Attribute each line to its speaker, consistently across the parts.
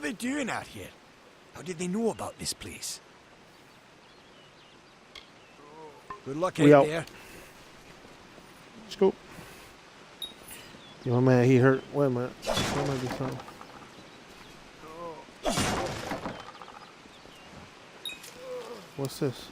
Speaker 1: they doing out here? How did they know about this place? Good luck
Speaker 2: We
Speaker 1: out
Speaker 2: out.
Speaker 1: there.
Speaker 2: Scoop. Yo, man, he hurt. Wait a minute. That might be something. What's this?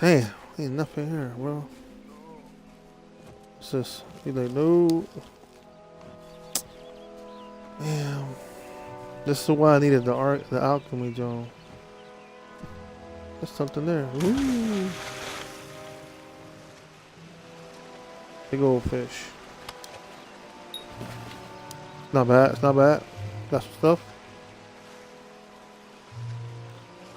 Speaker 2: Damn, ain't nothing here, bro. What's this? He's like, no. Damn. This is why I needed the alchemy zone. There's something there. Ooh. Big old fish. Not bad. It's not bad. Got some stuff.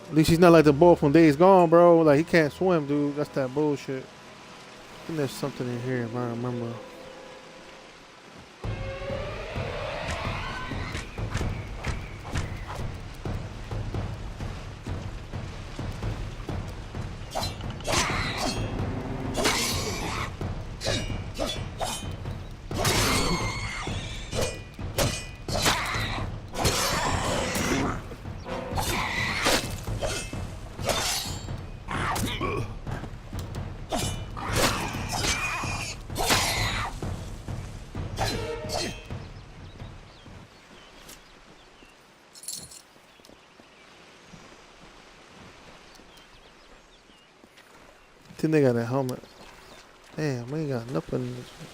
Speaker 2: At least he's not like the boy from Days Gone, bro. Like, he can't swim, dude. That's that bullshit. I think there's something in here, if I remember. I think they got a helmet. Damn, we ain't got nothing in this one.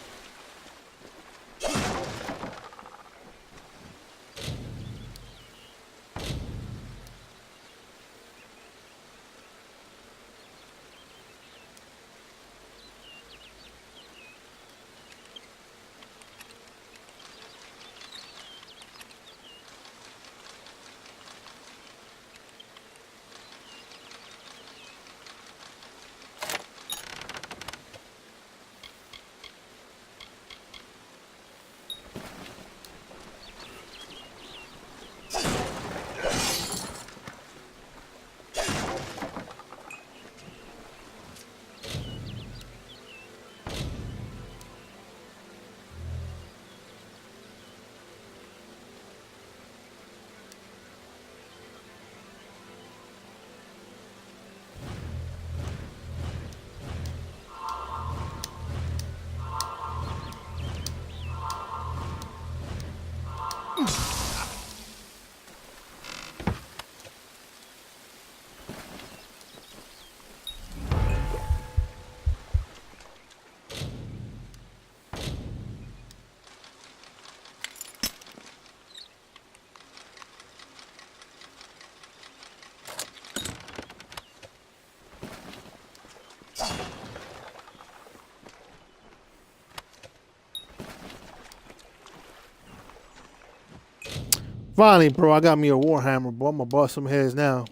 Speaker 2: Finally, bro, I got me a Warhammer, bro. I'm gonna bust some heads now.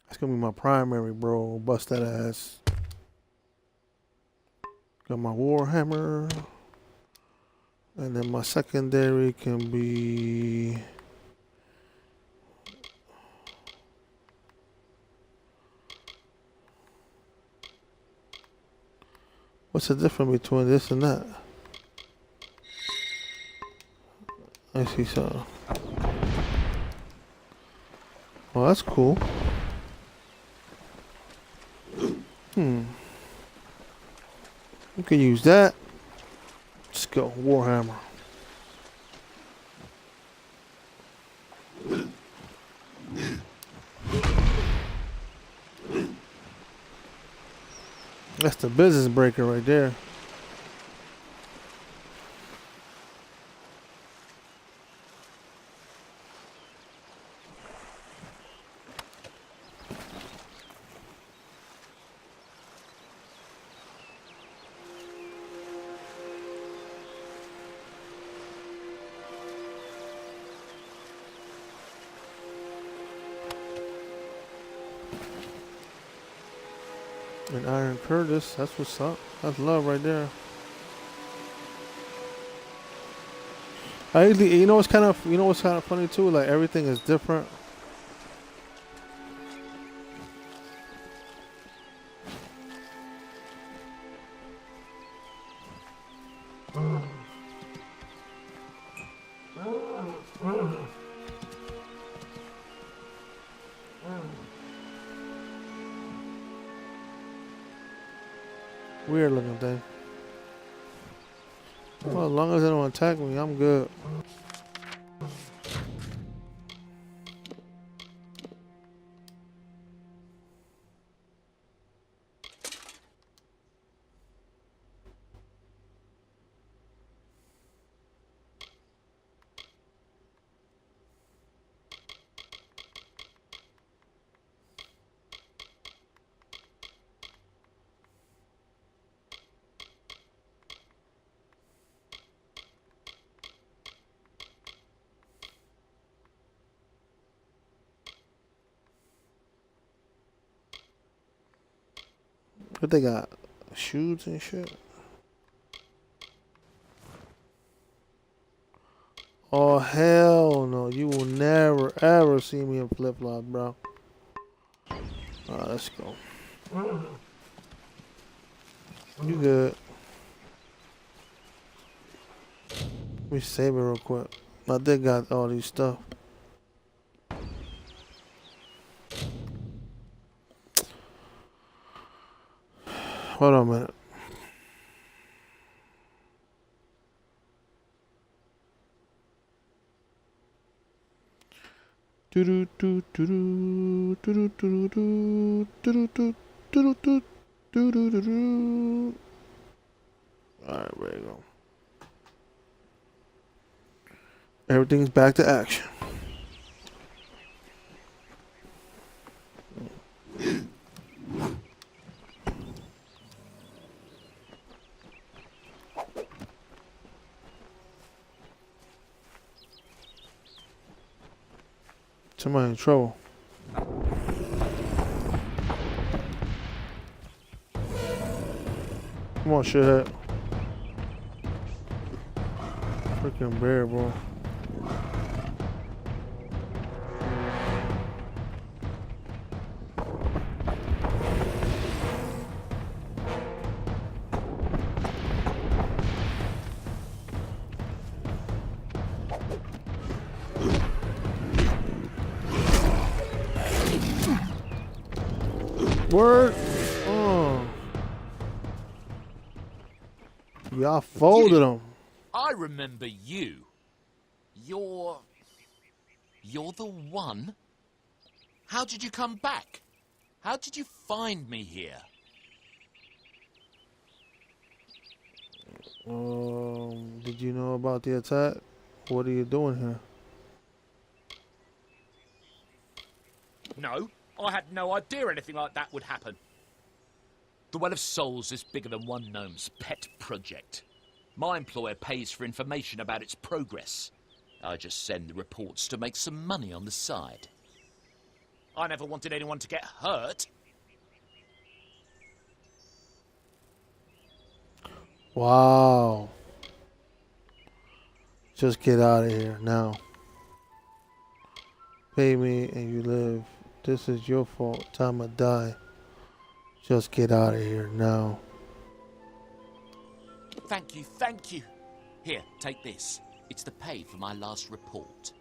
Speaker 2: That's gonna be my primary, bro. Bust that ass. Got my Warhammer. And then my secondary can be... What's the difference between this and that? I see something. Well, that's cool. We can use that. Let's go, Warhammer. That's the business breaker right there. And Iron Curtis, that's what's up. That's love right there. You know what's kind of funny too? Like everything is different. Weird looking thing. Well, as long as they don't attack me, I'm good. But they got shoes and shit. Oh hell no! You will never ever see me in flip flops, bro. Alright, let's go. You good? Let me save it real quick. I did got all these stuff. Hold on a minute. Alright, there you go. Everything's back to action. Somebody in trouble. Come on, shithead. Freaking bear, bro. Word. Oh. Y'all folded them.
Speaker 3: I remember you. You're the one? How did you come back? How did you find me here?
Speaker 2: Did you know about the attack? What are you doing here?
Speaker 3: No, I had no idea anything like that would happen. The Well of Souls is bigger than one gnome's pet project. My employer pays for information about its progress. I just send the reports to make some money on the side. I never wanted anyone to get hurt.
Speaker 2: Wow. Just get out of here now. Pay me and you live. This is your fault. Time to die. Just get out of here now.
Speaker 3: Thank you, thank you. Here, take this. It's the pay for my last report.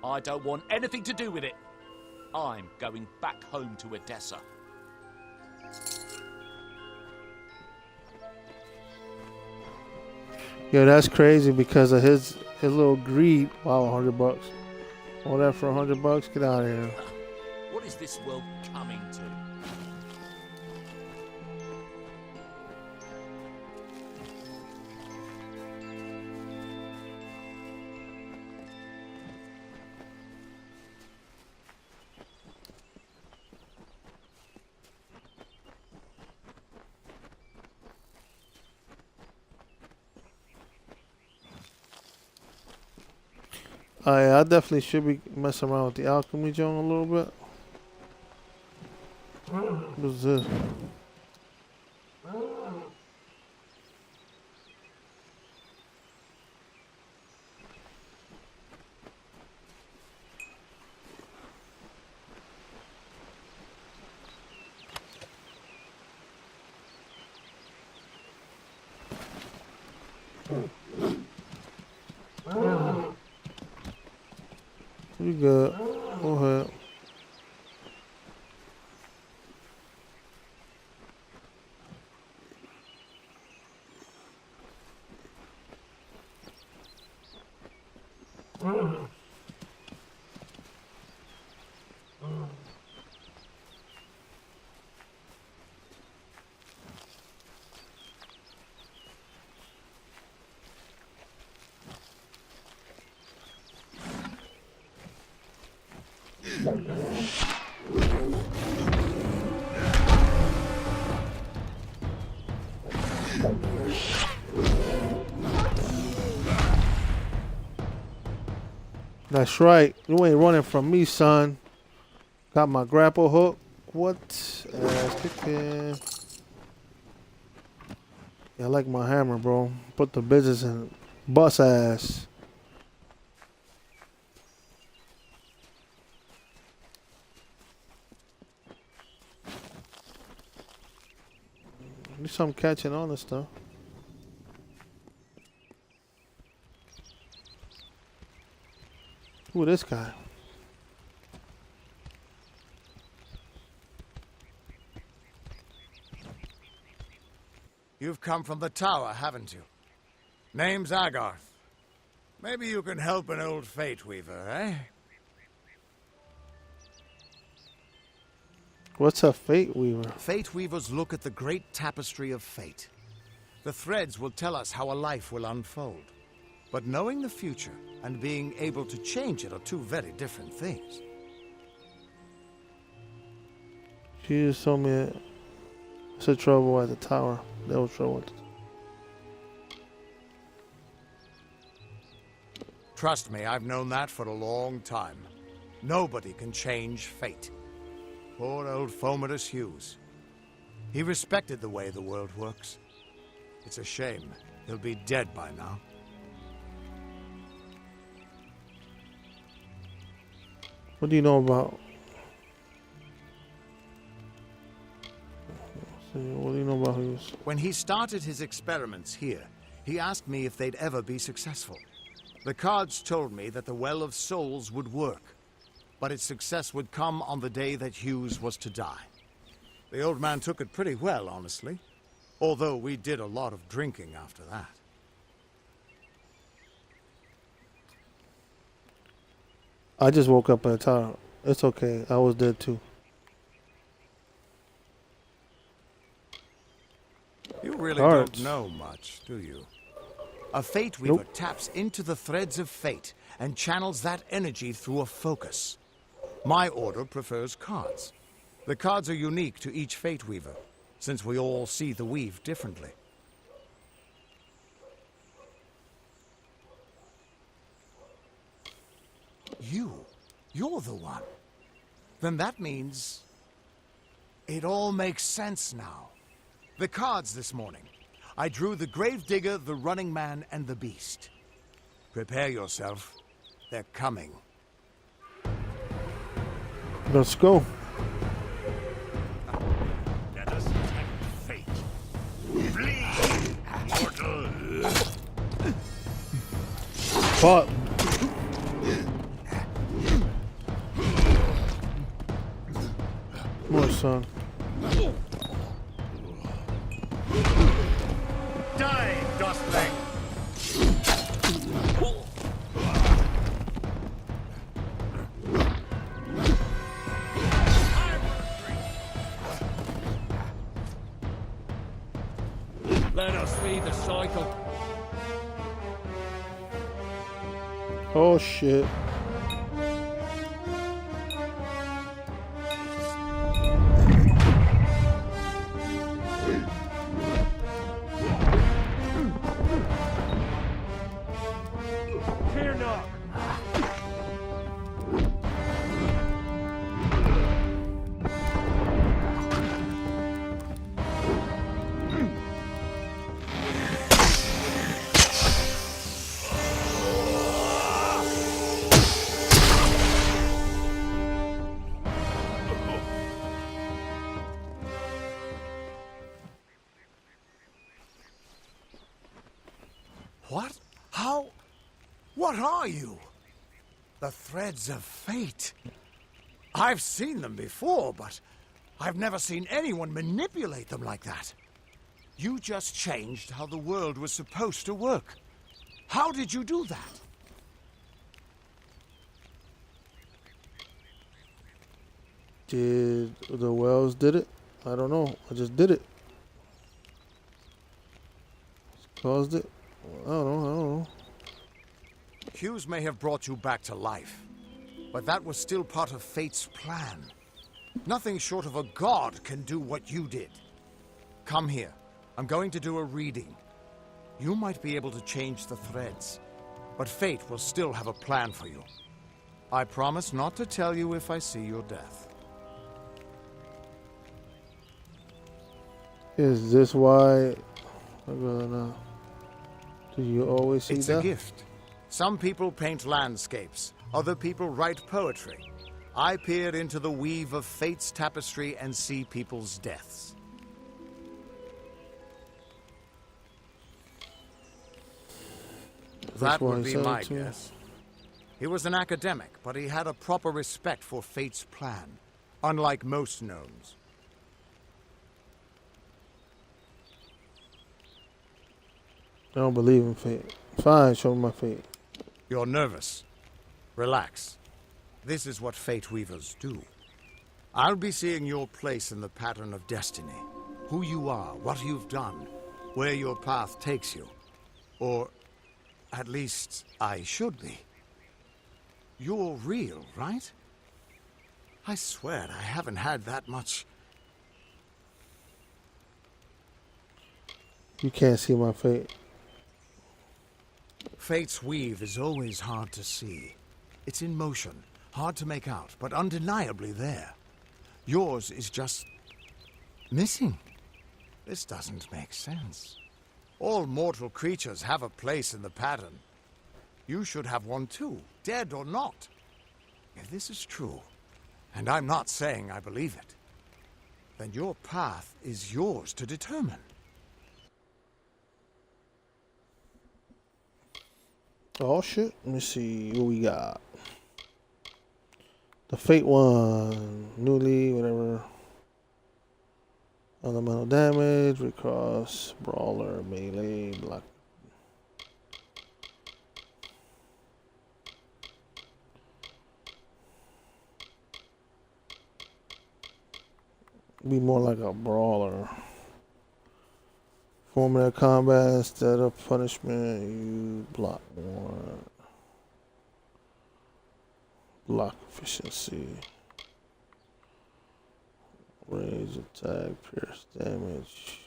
Speaker 3: I don't want anything to do with it. I'm going back home to Odessa.
Speaker 2: Yo, that's crazy because of his little greed. Wow, $100. All that for $100? Get out of here.
Speaker 3: What is this world coming to?
Speaker 2: I definitely should be messing around with the alchemy joint a little bit. What's this? You good. Go ahead. That's right. You ain't running from me, son. Got my grapple hook. What? Ass kicking. Yeah, I like my hammer, bro. Put the business in. Bust ass. At least I'm catching on this stuff. Who this guy?
Speaker 1: You've come from the tower, haven't you? Name's Agarth. Maybe you can help an old fate weaver, eh?
Speaker 2: What's a fate weaver?
Speaker 1: Fate weavers look at the great tapestry of fate. The threads will tell us how a life will unfold. But knowing the future and being able to change it are two very different things.
Speaker 2: She just told me it's a trouble at the tower. There was trouble at the
Speaker 1: Trust me, I've known that for a long time. Nobody can change fate. Poor old Fomadus Hughes. He respected the way the world works. It's a shame. He'll be dead by now.
Speaker 2: What do you know about? What do you know about Hughes?
Speaker 1: When he started his experiments here, he asked me if they'd ever be successful. The cards told me that the Well of Souls would work, but its success would come on the day that Hughes was to die. The old man took it pretty well, honestly, although we did a lot of drinking after that.
Speaker 2: I just woke up at the tower. It's okay. I was dead too.
Speaker 1: You really
Speaker 2: Cards.
Speaker 1: don't know much, do you? A fate weaver taps into the threads of fate and channels that energy through a focus. My order prefers cards. The cards are unique to each fate weaver, since we all see the weave differently. You're the one. Then that means it all makes sense now. The cards this morning. I drew the Gravedigger, the Running Man, and the Beast. Prepare yourself. They're coming.
Speaker 2: Let's go.
Speaker 3: Let us tempt fate. Flee, mortal.
Speaker 2: Fuck. Come on, son.
Speaker 3: Die, Dustling. Let us feed the cycle.
Speaker 2: Oh shit.
Speaker 3: Fear not.
Speaker 1: What? How? What are you? The threads of fate. I've seen them before, but I've never seen anyone manipulate them like that. You just changed how the world was supposed to work. How did you do that?
Speaker 2: Did the Wells did it? I don't know. I just did it. Caused it. I don't know.
Speaker 1: Hughes may have brought you back to life, But that was still part of fate's plan. Nothing short of a god can do what you did. Come here. I'm going to do a reading. You might be able to change the threads, but fate will still have a plan for you. I promise not to tell you if I see your death.
Speaker 2: Is this why? Do you always see
Speaker 1: It's
Speaker 2: that?
Speaker 1: a gift. Some people paint landscapes, other people write poetry. I peer into the weave of fate's tapestry and see people's deaths. That
Speaker 2: why
Speaker 1: would
Speaker 2: he
Speaker 1: be
Speaker 2: said
Speaker 1: my
Speaker 2: it too.
Speaker 1: guess. He was an academic, but he had a proper respect for fate's plan, unlike most gnomes.
Speaker 2: I don't believe in fate. Fine, show me my fate.
Speaker 1: You're nervous. Relax. This is what fate weavers do. I'll be seeing your place in the pattern of destiny. Who you are, what you've done, where your path takes you. Or, at least, I should be. You're real, right? I swear I haven't had that much.
Speaker 2: You can't see my fate.
Speaker 1: Fate's weave is always hard to see. It's in motion, hard to make out, but undeniably there. Yours is just missing. This doesn't make sense. All mortal creatures have a place in the pattern. You should have one too, dead or not. If this is true, and I'm not saying I believe it, then your path is yours to determine.
Speaker 2: Oh shit. Let me see what we got. The Fate one. Newly, whatever. Elemental damage, recross, brawler, melee, block. Be more like a brawler. Formative combat instead of punishment, you block more. Block efficiency. Range attack, pierce damage.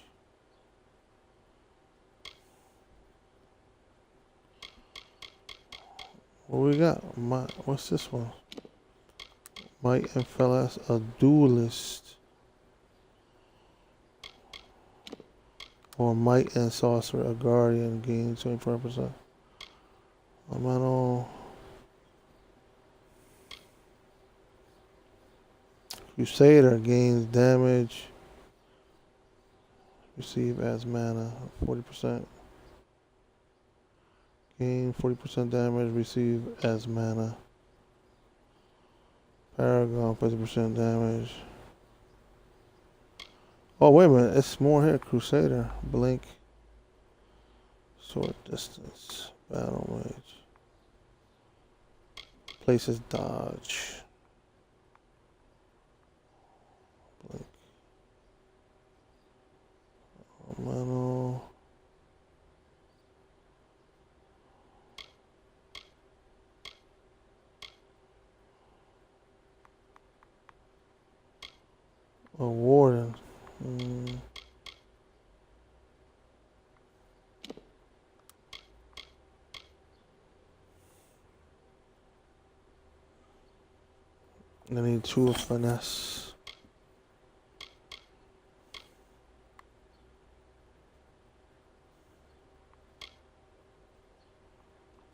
Speaker 2: What we got? What's this one? Might and Fellas, a duelist. Or Might and Sorcerer, a guardian, gain 25%. Elemental. Crusader gains damage. Receive as mana, 40%. Gain 40% damage, receive as mana. Paragon, 50% damage. Oh, wait a minute. It's more here. Crusader. Blink. Sword distance. Battle range. Places dodge. Blink. Elemental. A warden. I need 2 of finesse.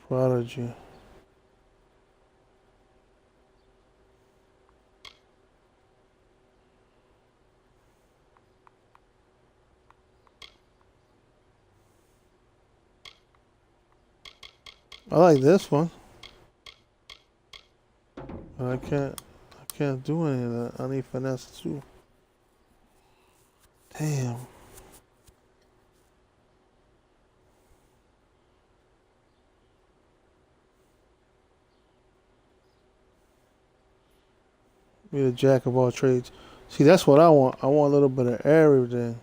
Speaker 2: Prodigy. I like this one. But I can't do any of that. I need finesse too. Damn. Be the jack of all trades. See, that's what I want. I want a little bit of everything.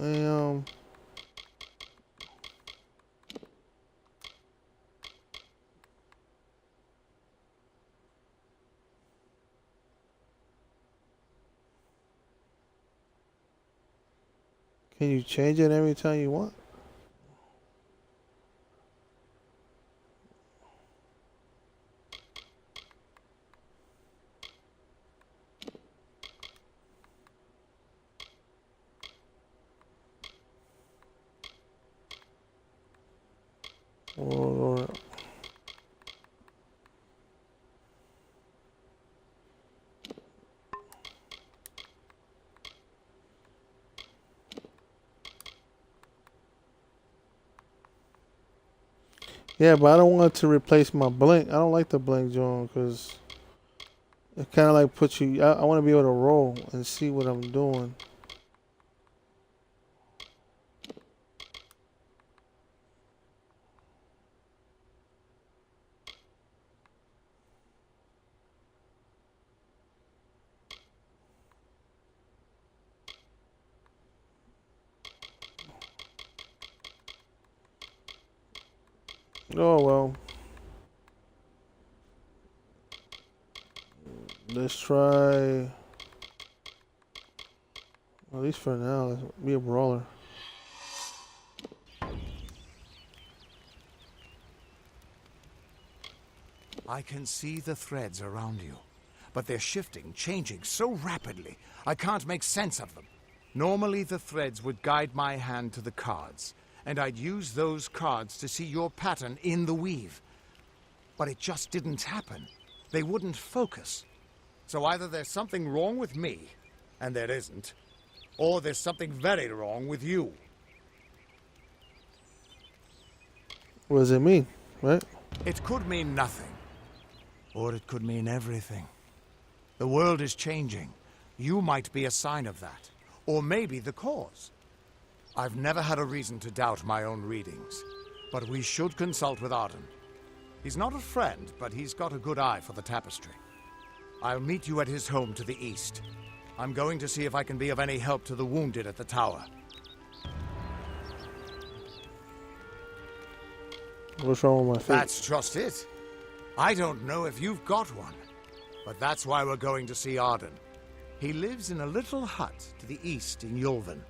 Speaker 2: And, can you change it every time you want? Or yeah, but I don't want to replace my blink. I don't like the blink joint because it kind of like puts you. I want to be able to roll and see what I'm doing. Oh well. Let's try. At least for now, let's be a brawler.
Speaker 1: I can see the threads around you, but they're shifting, changing so rapidly, I can't make sense of them. Normally the threads would guide my hand to the cards, and I'd use those cards to see your pattern in the weave. But it just didn't happen. They wouldn't focus. So either there's something wrong with me, and there isn't, or there's something very wrong with you.
Speaker 2: What does it mean, right?
Speaker 1: It could mean nothing, or it could mean everything. The world is changing. You might be a sign of that, or maybe the cause. I've never had a reason to doubt my own readings, but we should consult with Arden. He's not a friend, but he's got a good eye for the tapestry. I'll meet you at his home to the east. I'm going to see if I can be of any help to the wounded at the tower.
Speaker 2: What's wrong with my feet?
Speaker 1: That's just it. I don't know if you've got one, but that's why we're going to see Arden. He lives in a little hut to the east in Yulven.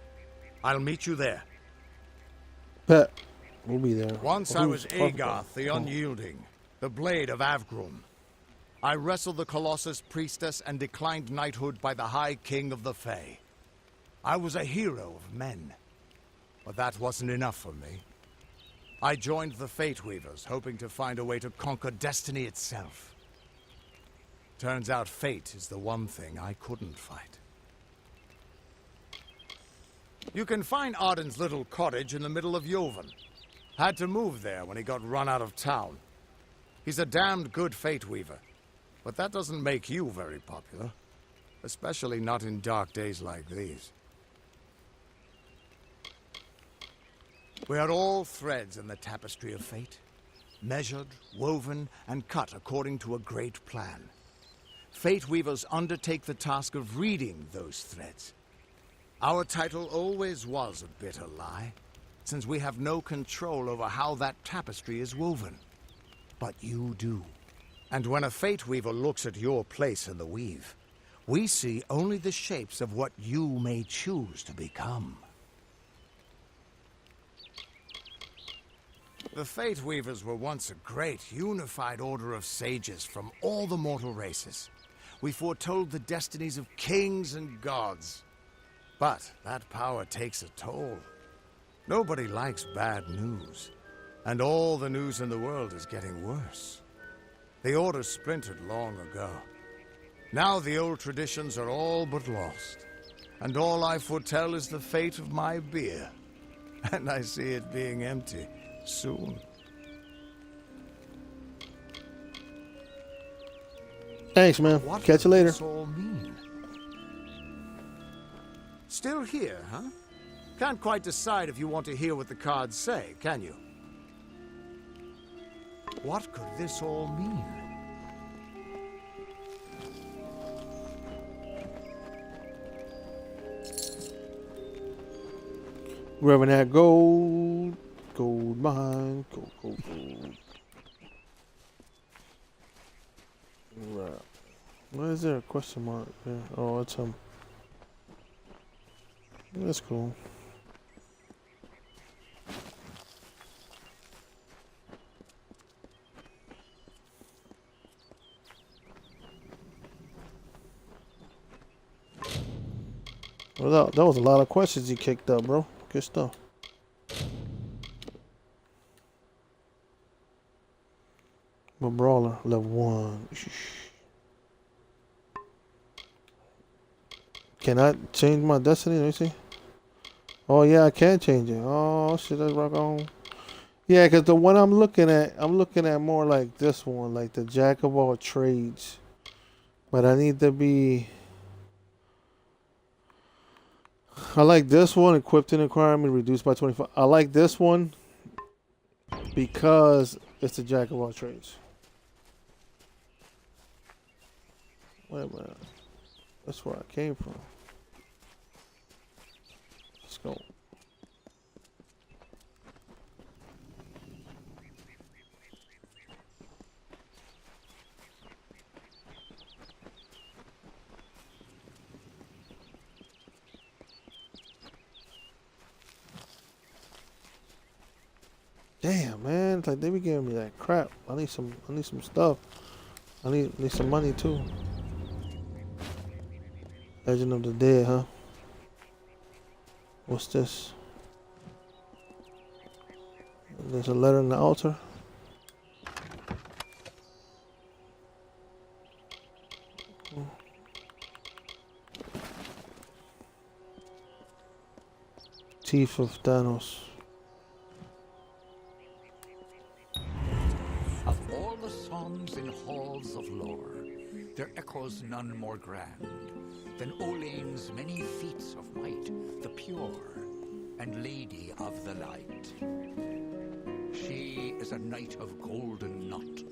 Speaker 1: I'll meet you there.
Speaker 2: Bet. We'll be there.
Speaker 1: Once I was Agarth the Unyielding, the Blade of Avgrum. I wrestled the Colossus priestess and declined knighthood by the High King of the Fae. I was a hero of men, but that wasn't enough for me. I joined the Fate Weavers, hoping to find a way to conquer destiny itself. Turns out fate is the one thing I couldn't fight. You can find Arden's little cottage in the middle of Yulven. Had to move there when he got run out of town. He's a damned good Fate Weaver, but that doesn't make you very popular. Especially not in dark days like these. We are all threads in the tapestry of fate. Measured, woven, and cut according to a great plan. Fate Weavers undertake the task of reading those threads. Our title always was a bitter lie, since we have no control over how that tapestry is woven. But you do. And when a Fate Weaver looks at your place in the weave, we see only the shapes of what you may choose to become. The Fate Weavers were once a great, unified order of sages from all the mortal races. We foretold the destinies of kings and gods. But that power takes a toll. Nobody likes bad news. And all the news in the world is getting worse. The Order splintered long ago. Now the old traditions are all but lost. And all I foretell is the fate of my beer. And I see it being empty soon.
Speaker 2: Thanks, man.
Speaker 1: What
Speaker 2: Catch you later.
Speaker 1: does this all mean? Still here, huh? Can't quite decide if you want to hear what the cards say, can you? What could this all mean?
Speaker 2: Grabbing that gold. Gold mine. Gold, gold, gold. Right. Why is there a question mark there? Oh, it's that's cool. Well, that was a lot of questions you kicked up, bro. Good stuff. But brawler level 1. Can I change my destiny? Let me see. Oh yeah, I can change it. Oh shit, that's rock on. Yeah, cause the one I'm looking at more like this one, like the jack of all trades. But I need to be. I like this one, equipped in requirement reduced by 25. I like this one because it's the jack of all trades. Wait a minute. That's where I came from. Let's go. Damn, man, it's like they be giving me that crap. I need some stuff. I need some money too. Legend of the Dead, huh? What's this? There's a letter in the altar. Teeth of Thanos.
Speaker 4: Of all the songs in halls of lore, there echoes none more grand than Olane's many feats of might, the pure and lady of the light. She is a knight of golden knot.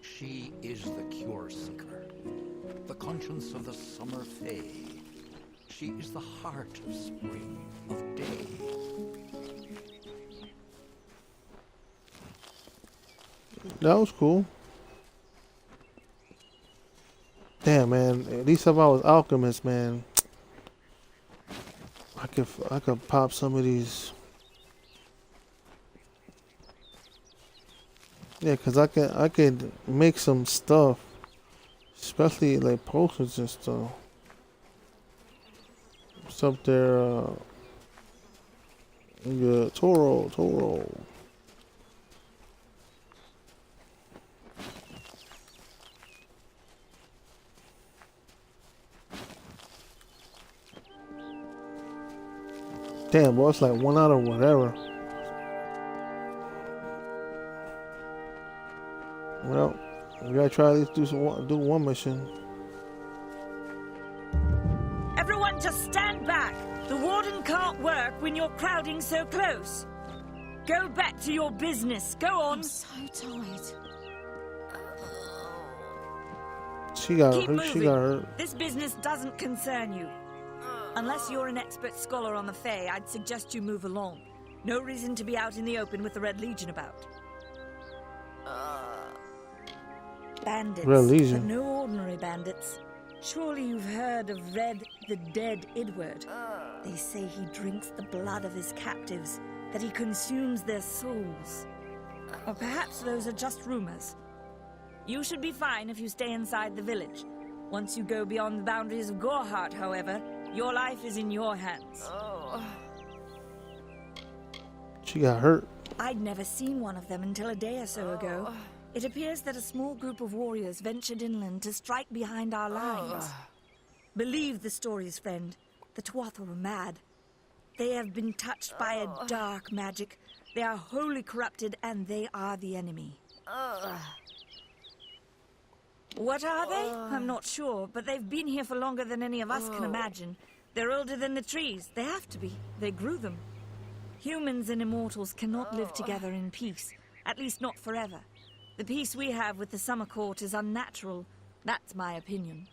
Speaker 4: She is the cure seeker, the conscience of the summer fae. She is the heart of spring, of day.
Speaker 2: That was cool. Damn, man. At least if I was alchemist, man, I could pop some of these. Yeah, cause I could make some stuff, especially like potions and stuff. What's up there? Yeah, Toro. Damn, boy, it's like 1 out of whatever. Well, we gotta try at least do one mission.
Speaker 5: Everyone just stand back. The warden can't work when you're crowding so close. Go back to your business. Go on.
Speaker 6: I'm so tired.
Speaker 2: She got
Speaker 5: Keep
Speaker 2: hurt.
Speaker 5: moving.
Speaker 2: She got hurt.
Speaker 5: This business doesn't concern you. Unless you're an expert scholar on the Fae, I'd suggest you move along. No reason to be out in the open with the Red Legion about. Bandits,
Speaker 2: Red Legion.
Speaker 5: but no ordinary bandits. Surely you've heard of Red the Dead Idward. They say he drinks the blood of his captives, that he consumes their souls. Or perhaps those are just rumors. You should be fine if you stay inside the village. Once you go beyond the boundaries of Gorhart, however, your life is in your hands.
Speaker 2: She got hurt.
Speaker 5: I'd never seen one of them until a day or so ago. It appears that a small group of warriors ventured inland to strike behind our lines. Believe the stories, friend. The Tuatha were mad. They have been touched by a dark magic. They are wholly corrupted, and they are the enemy. What are they? I'm not sure, but they've been here for longer than any of us can imagine. They're older than the trees. They have to be. They grew them. Humans and immortals cannot live together in peace, at least not forever. The peace we have with the Summer Court is unnatural. That's my opinion.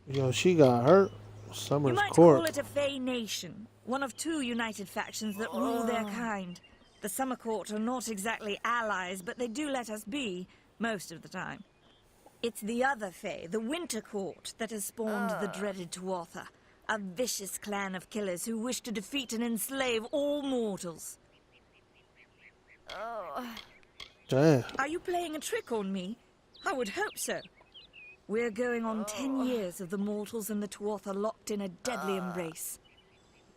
Speaker 2: Yo, she got hurt. Summer's
Speaker 5: You might
Speaker 2: Court.
Speaker 5: call it a Fey nation, one of two united factions that rule their kind. The Summer Court are not exactly allies, but they do let us be, most of the time. It's the other Fey, the Winter Court, that has spawned the dreaded Tuatha, a vicious clan of killers who wish to defeat and enslave all mortals.
Speaker 2: Damn.
Speaker 5: Are you playing a trick on me? I would hope so. We're going on 10 years of the mortals and the Tuatha locked in a deadly embrace.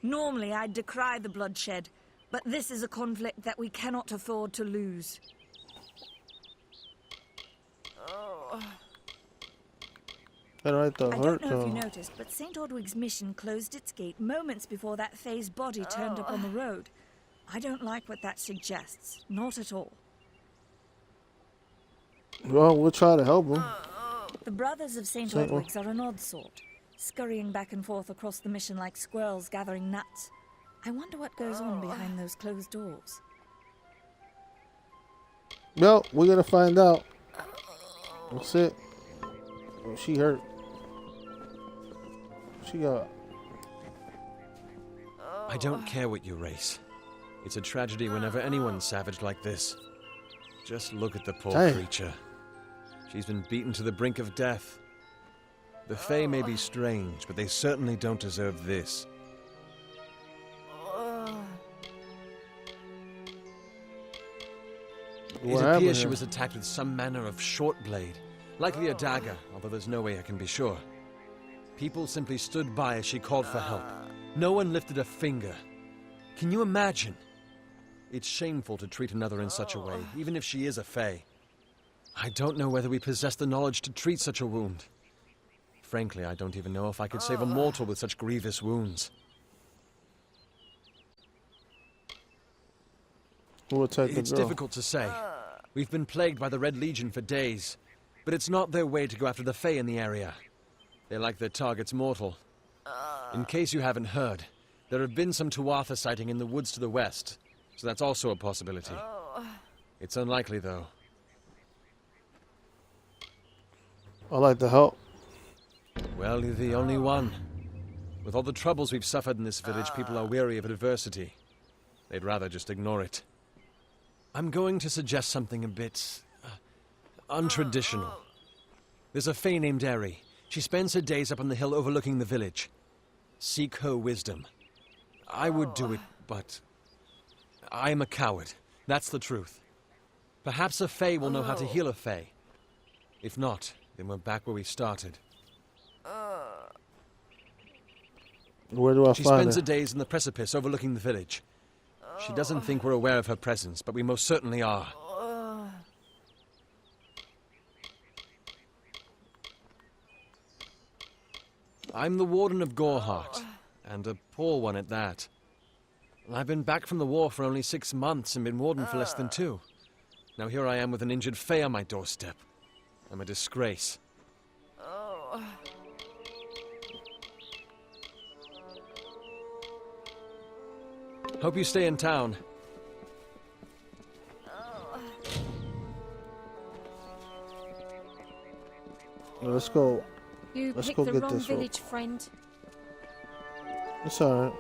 Speaker 5: Normally, I'd decry the bloodshed, but this is a conflict that we cannot afford to lose.
Speaker 2: That right though
Speaker 5: I
Speaker 2: hurt
Speaker 5: don't know if you
Speaker 2: though.
Speaker 5: noticed, but St. Ordwig's mission closed its gate moments before that Fae's body turned up on the road. I don't like what that suggests. Not at all.
Speaker 2: Well, we'll try to help him.
Speaker 5: The brothers of St.
Speaker 2: Saint
Speaker 5: Ordwig's are an odd sort, scurrying back and forth across the mission like squirrels gathering nuts. I wonder what goes on behind those closed doors.
Speaker 2: Well, we're gonna find out. That's it. Oh, she hurt. She got.
Speaker 6: I don't care what you race. It's a tragedy whenever anyone's savage like this. Just look at the poor
Speaker 2: Hey.
Speaker 6: creature. She's been beaten to the brink of death. The Fae may be strange, but they certainly don't deserve this. It
Speaker 2: What happened
Speaker 6: appears she
Speaker 2: here?
Speaker 6: was attacked with some manner of short blade, likely a dagger, although there's no way I can be sure. People simply stood by as she called for help. No one lifted a finger. Can you imagine? It's shameful to treat another in such a way, even if she is a Fae. I don't know whether we possess the knowledge to treat such a wound. Frankly, I don't even know if I could save a mortal with such grievous wounds.
Speaker 2: We'll take the
Speaker 6: It's
Speaker 2: girl.
Speaker 6: difficult to say. We've been plagued by the Red Legion for days, but it's not their way to go after the Fae in the area. They like their targets mortal. In case you haven't heard, there have been some Tuatha sighting in the woods to the west, so that's also a possibility. It's unlikely, though.
Speaker 2: I'd like to help.
Speaker 6: Well, you're the only one. With all the troubles we've suffered in this village, people are weary of adversity. They'd rather just ignore it. I'm going to suggest something a bit untraditional. There's a Fae named Eri. She spends her days up on the hill overlooking the village. Seek her wisdom. I would do it, but I'm a coward. That's the truth. Perhaps a Fae will know how to heal a Fae. If not, then we're back where we started.
Speaker 2: Where do I
Speaker 6: She
Speaker 2: find
Speaker 6: spends
Speaker 2: her?
Speaker 6: her days in the precipice overlooking the village. She doesn't think we're aware of her presence, but we most certainly are. I'm the Warden of Goreheart, and a poor one at that. I've been back from the war for only 6 months and been Warden for less than 2. Now here I am with an injured Fae on my doorstep. I'm a disgrace. Hope you stay in town.
Speaker 2: Let's go.
Speaker 7: You
Speaker 2: Let's
Speaker 7: picked
Speaker 2: go
Speaker 7: the
Speaker 2: get
Speaker 7: wrong
Speaker 2: this rope.
Speaker 7: village, friend.
Speaker 2: It's alright.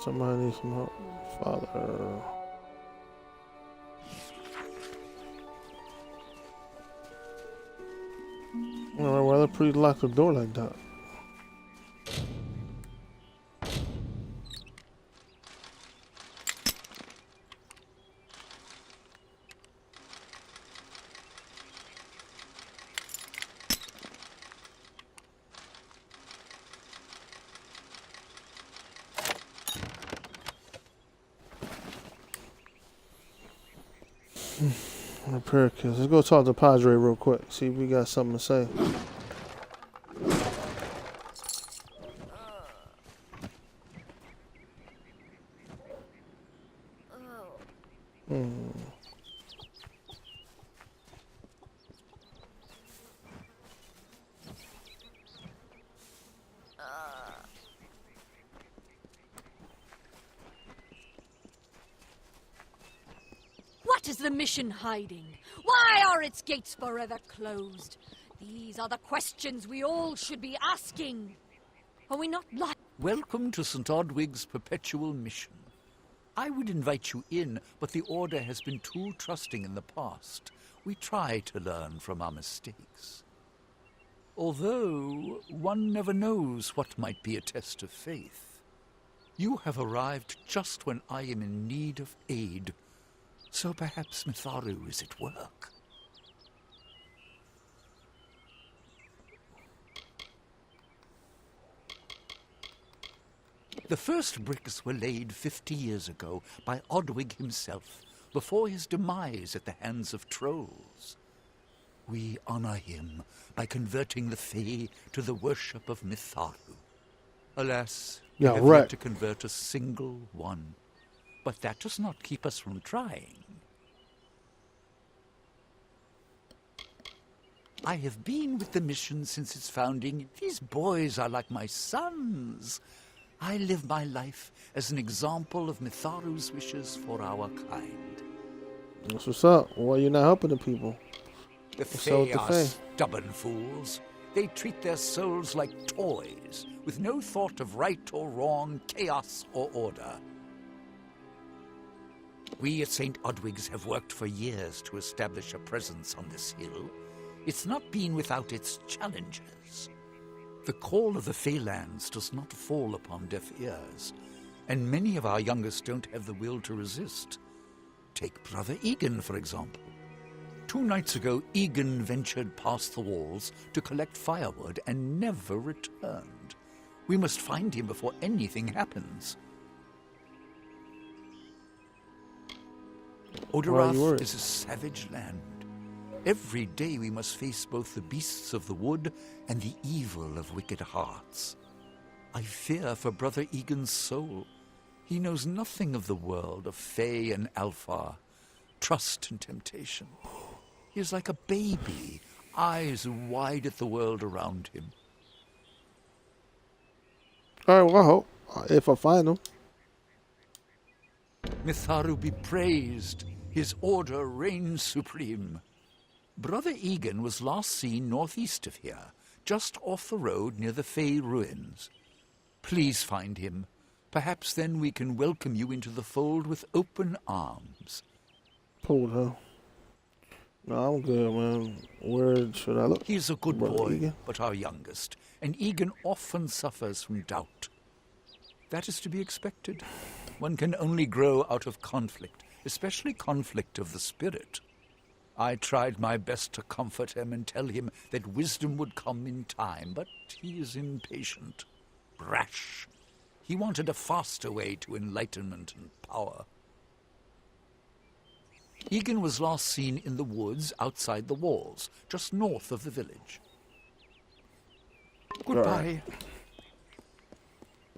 Speaker 2: Somebody needs some help. Father. Alright, why they pretty lock the door like that? Repair kits. Let's go talk to Padre real quick. See if we got something to say.
Speaker 5: What
Speaker 7: is the mission hiding? Why are its gates forever closed? These are the questions we all should be asking. Are we not like...
Speaker 4: Welcome to St. Odwig's perpetual mission. I would invite you in, but the Order has been too trusting in the past. We try to learn from our mistakes. Although, one never knows what might be a test of faith. You have arrived just when I am in need of aid, so perhaps Mitharu is at work. The first bricks were laid 50 years ago by Odwig himself, before his demise at the hands of trolls. We honor him by converting the Fae to the worship of Mitharu. Alas, we
Speaker 2: Yeah,
Speaker 4: have
Speaker 2: right.
Speaker 4: yet to convert a single one. But that does not keep us from trying. I have been with the mission since its founding. These boys are like my sons. I live my life as an example of Mitharu's wishes for our kind.
Speaker 2: That's what's up. Why you not helping the people?
Speaker 4: The
Speaker 2: What's up
Speaker 4: Fae
Speaker 2: with the
Speaker 4: are
Speaker 2: Fae?
Speaker 4: stubborn fools. They treat their souls like toys, with no thought of right or wrong, chaos or order. We at St. Odwig's have worked for years to establish a presence on this hill. It's not been without its challenges. The call of the Feylands does not fall upon deaf ears, and many of our youngest don't have the will to resist. Take Brother Egan, for example. 2 nights ago, Egan ventured past the walls to collect firewood and never returned. We must find him before anything happens.
Speaker 2: Why are you
Speaker 4: Oderath
Speaker 2: worried?
Speaker 4: is a savage land. Every day we must face both the beasts of the wood and the evil of wicked hearts. I fear for Brother Egan's soul. He knows nothing of the world of Fae and Alpha, trust and temptation. He is like a baby, eyes wide at the world around him.
Speaker 2: All right, well, I hope. If I find them.
Speaker 4: Mitharu be praised. His order reigns supreme. Brother Egan was last seen northeast of here, just off the road near the Fey ruins. Please find him. Perhaps then we can welcome you into the fold with open arms.
Speaker 2: Pulled her. No, I'm good, man. Where should I look?
Speaker 4: He's a good
Speaker 2: Brother
Speaker 4: boy,
Speaker 2: Egan?
Speaker 4: but our youngest, and Egan often suffers from doubt. That is to be expected. One can only grow out of conflict, especially conflict of the spirit. I tried my best to comfort him and tell him that wisdom would come in time, but he is impatient, rash. He wanted a faster way to enlightenment and power. Egan was last seen in the woods outside the walls, just north of the village. Goodbye.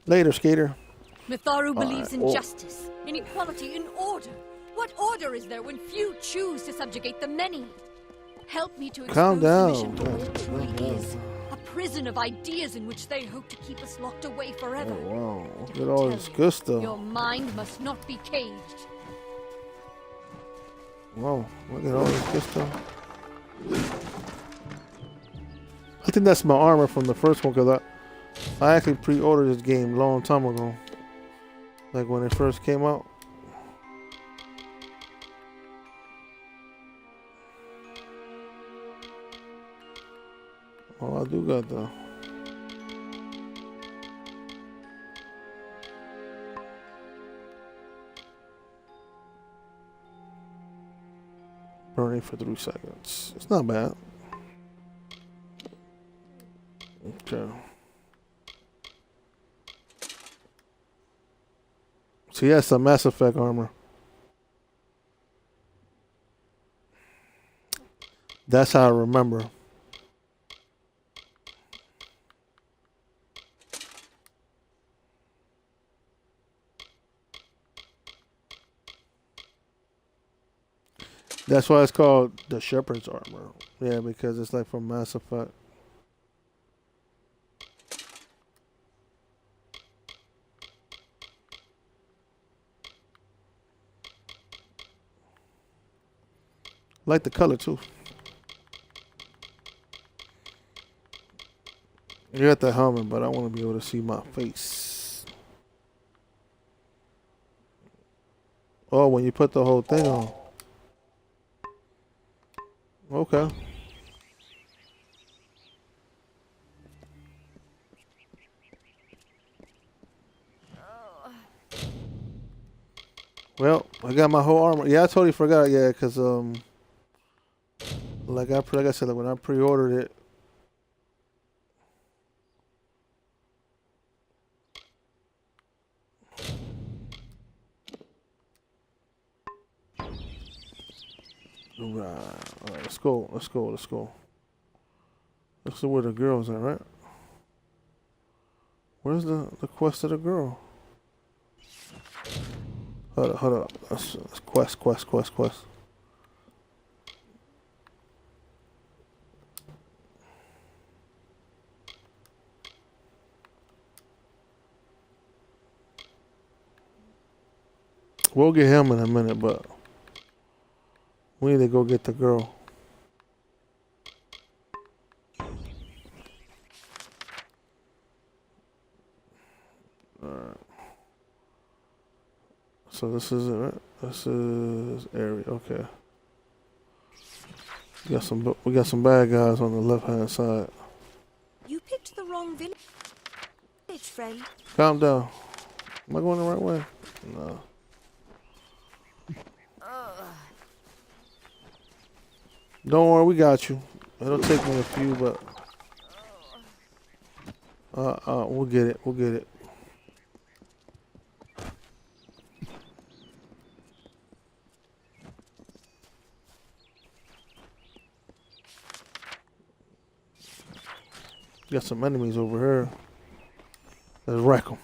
Speaker 2: Later, skater.
Speaker 7: Mitharu believes in
Speaker 2: well-
Speaker 7: justice, in equality, in order. What order is there when few choose to subjugate the many? Help me to expose
Speaker 2: Calm
Speaker 7: the
Speaker 2: down.
Speaker 7: mission for what it
Speaker 2: Calm
Speaker 7: really
Speaker 2: down.
Speaker 7: is. A prison of ideas in which they hope to keep us locked away forever.
Speaker 2: Oh, wow. Look at all this good stuff.
Speaker 7: Your mind must not be caged.
Speaker 2: Whoa, look at all this good stuff. I think that's my armor from the first one because I actually pre-ordered this game a long time ago. Like when it first came out. Oh, I do got the... Burning for 3 seconds. It's not bad. Okay. So yeah, some Mass Effect armor. That's how I remember. That's why it's called the Shepherd's armor. Yeah, because it's like from Mass Effect. Like the color too. You got the helmet, but I want to be able to see my face. Oh, when you put the whole thing on. Okay. Well, I got my whole armor. Yeah, I totally forgot. Yeah, because like I said, like when I pre-ordered it. Right. All right, let's go. Let's go. Let's go. Let's see where the girl's at, right? Where's the quest of the girl? Hold up, hold up. That's quest. We'll get him in a minute, but we need to go get the girl. Alright. So this is it, right? This is area, okay. We got some bad guys on the left hand side.
Speaker 7: You picked the wrong village, friend.
Speaker 2: Calm down. Am I going the right way? No. Don't worry, we got you. It'll take me a few, but we'll get it. We'll get it. Got some enemies over here. Let's wreck them.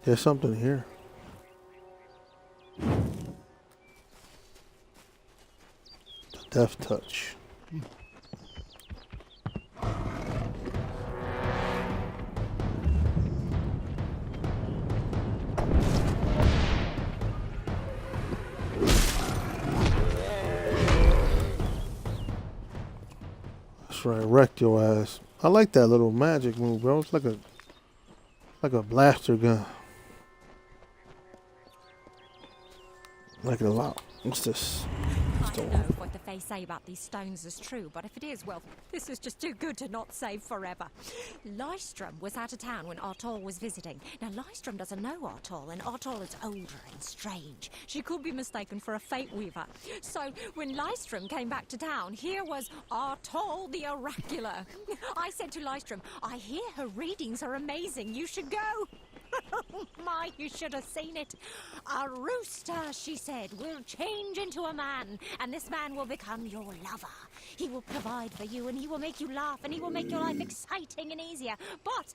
Speaker 2: There's something here. The death touch. That's right, wrecked your ass. I like that little magic move, bro. It's like a blaster gun. Like it a lot. What's this?
Speaker 7: I don't know if what the Fae say about these stones is true, but if it is, well, this is just too good to not save forever. Lystrom was out of town when Artol was visiting. Now, Lystrom doesn't know Artol, and Artol is older and strange. She could be mistaken for a fate weaver. So, when Lystrom came back to town, here was Artol the Oracular. I said to Lystrom, I hear her readings are amazing. You should go. Oh my, you should have seen it. A rooster, she said, will change into a man, and this man will become your lover. He will provide for you, and he will make you laugh, and he will make your life exciting and easier. But,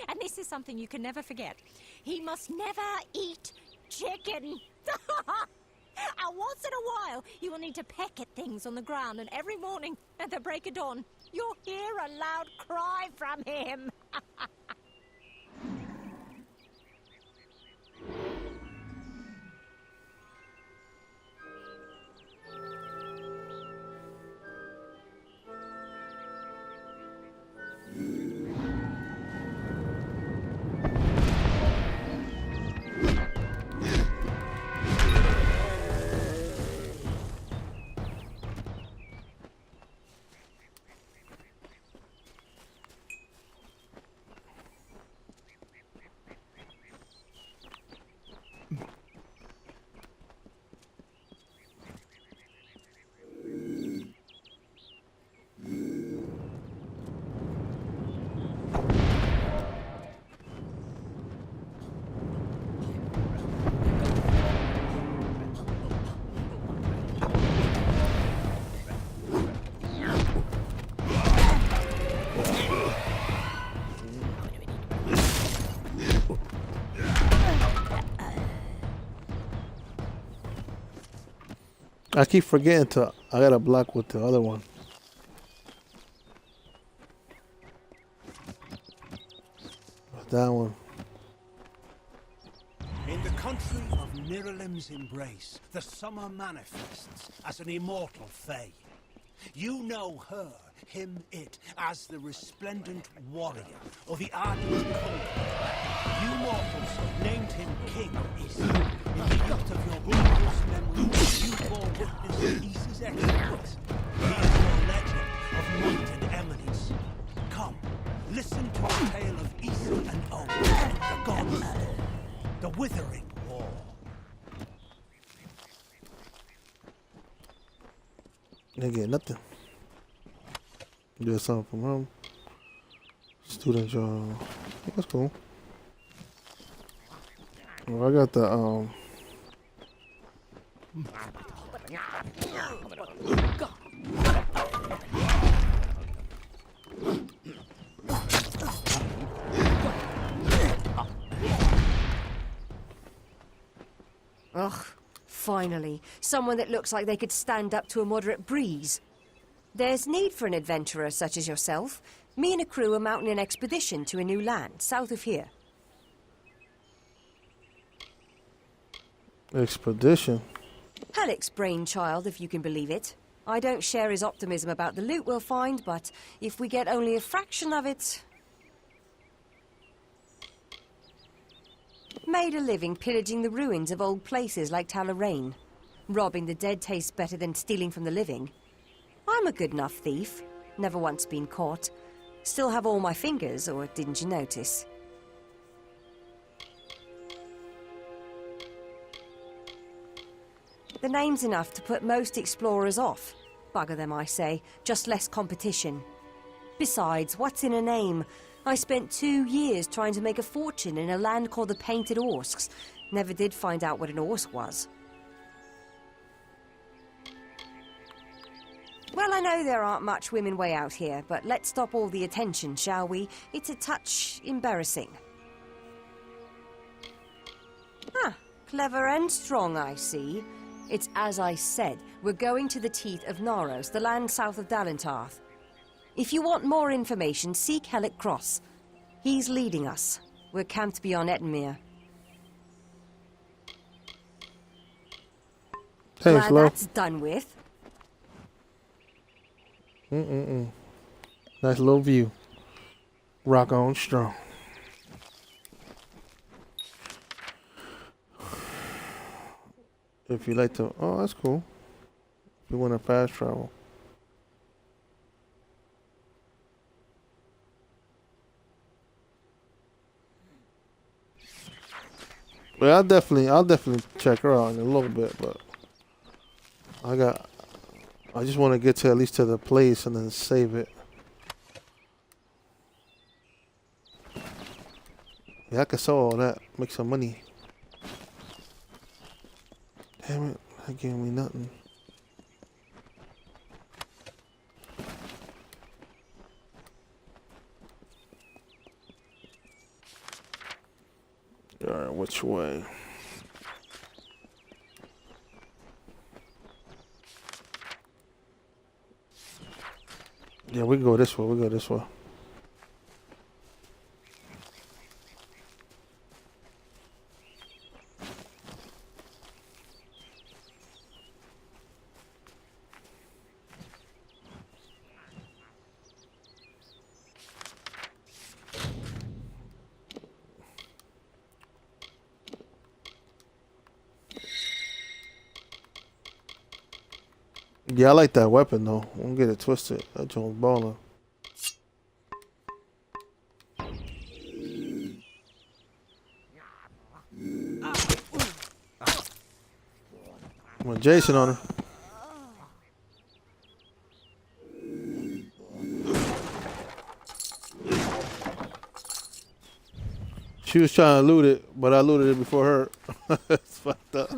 Speaker 7: and this is something you can never forget, he must never eat chicken. And once in a while, you will need to peck at things on the ground, and every morning at the break of dawn, you'll hear a loud cry from him.
Speaker 2: I keep forgetting to. I got to block with the other one. That one.
Speaker 8: In the country of Miralim's embrace, the summer manifests as an immortal fae. You know her, him, it, as the resplendent warrior, or the ardent conqueror. You mortals named him King Ys. In the youth of your glorious memory, you bore witness to Ys's exploits. He is your legend of might and eminence. Come, listen to a tale of Ys and Owen, the God's Storm, the Withering War.
Speaker 2: They get nothing. Do something from home. Student job. That's cool. Well, I got the
Speaker 9: Ugh, finally. Someone that looks like they could stand up to a moderate breeze. There's need for an adventurer such as yourself. Me and a crew are mounting an expedition to a new land, south of here.
Speaker 2: expedition.
Speaker 9: Halleck's brainchild, if you can believe it. I don't share his optimism about the loot we'll find, but if we get only a fraction of it... Made a living pillaging the ruins of old places like Talarain. Robbing the dead tastes better than stealing from the living. I'm a good enough thief. Never once been caught. Still have all my fingers, or didn't you notice? The name's enough to put most explorers off. Bugger them, I say. Just less competition. Besides, what's in a name? I spent 2 years trying to make a fortune in a land called the Painted Orsks. Never did find out what an Orsk was. Well, I know there aren't much women way out here, but let's stop all the attention, shall we? It's a touch embarrassing. Ah, clever and strong, I see. It's as I said, we're going to the teeth of Naros, the land south of Dalentarth. If you want more information, seek Hellick Cross. He's leading us. We're camped beyond Ettenmere.
Speaker 2: Thanks,
Speaker 9: Glad
Speaker 2: Lo.
Speaker 9: that's done with.
Speaker 2: Nice little view. Rock on strong. If you like to, oh, that's cool. If you want to fast travel. But I'll definitely check her out in a little bit. But I just want to get to at least to the place and then save it. Yeah, I can sell all that, make some money. Damn it, that gave me nothing. Alright, which way? Yeah, we go this way, we go this way. Yeah, I like that weapon though. Don't get it twisted. That joint's ballin'. With Jason on her. She was trying to loot it, but I looted it before her. It's fucked up.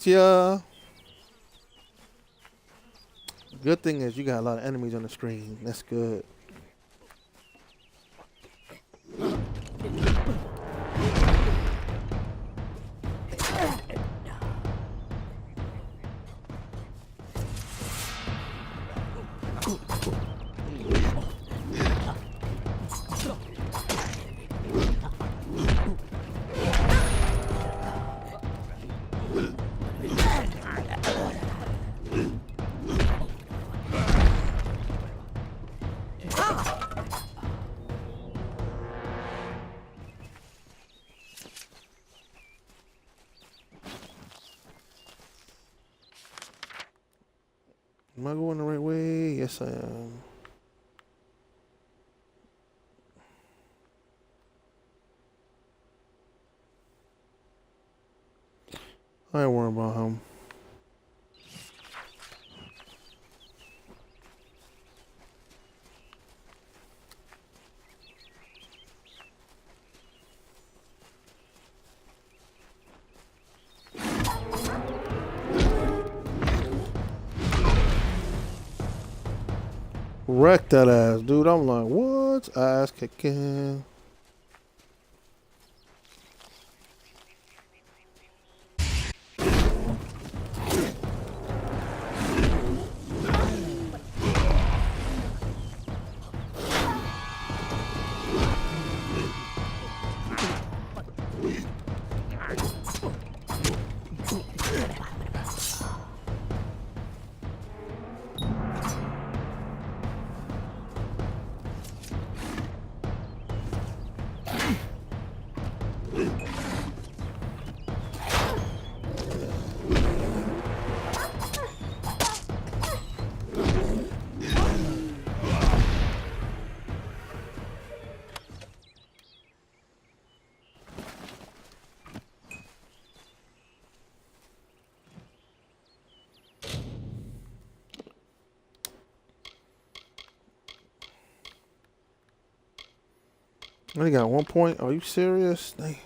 Speaker 2: missed ya. Good thing is you got a lot of enemies on the screen. That's good. Am I going the right way? Yes, I am. I ain't worried about him. Wreck that ass, dude. I'm like, what? Ass kicking. I only got 1 point. Are you serious? Dang.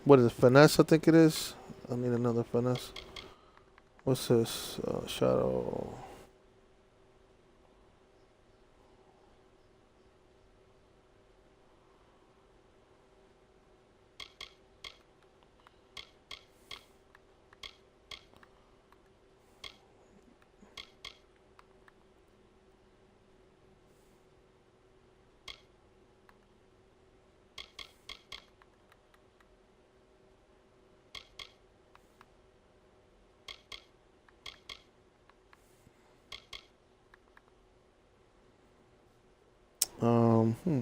Speaker 2: What is it? Finesse, I think it is. I need another finesse. What's this? Shadow. Hmm.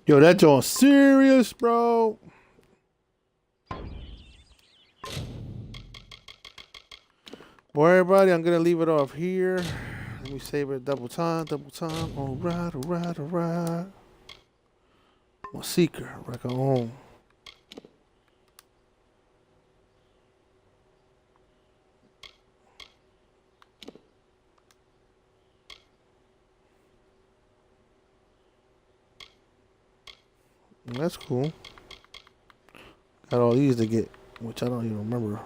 Speaker 2: Yo, that joint serious, bro. Well, everybody, I'm gonna leave it off here. Let me save it double time, double time. All right, all right, all right. My seeker, right on. That's cool. Got all these to get, which I don't even remember.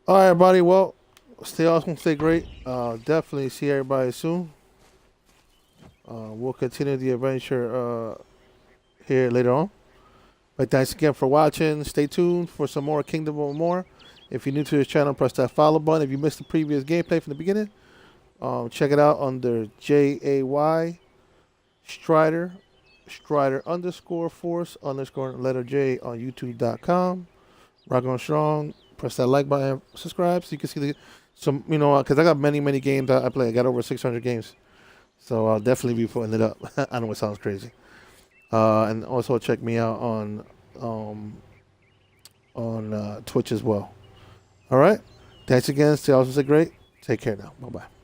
Speaker 2: All right, everybody. Well, stay awesome, stay great. Definitely see everybody soon. We'll continue the adventure here later on. But thanks again for watching. Stay tuned for some more Kingdom or more. If you're new to this channel, press that follow button. If you missed the previous gameplay from the beginning, check it out under JAY Strider _force _ J on YouTube.com. Rock on strong. Press that like button. Subscribe so you can see some, because I got many games I play. I got over 600 games. So I'll definitely be putting it up. I know it sounds crazy. And also check me out on Twitch as well. All right. Thanks again. Stay awesome. Stay great. Take care now. Bye-bye.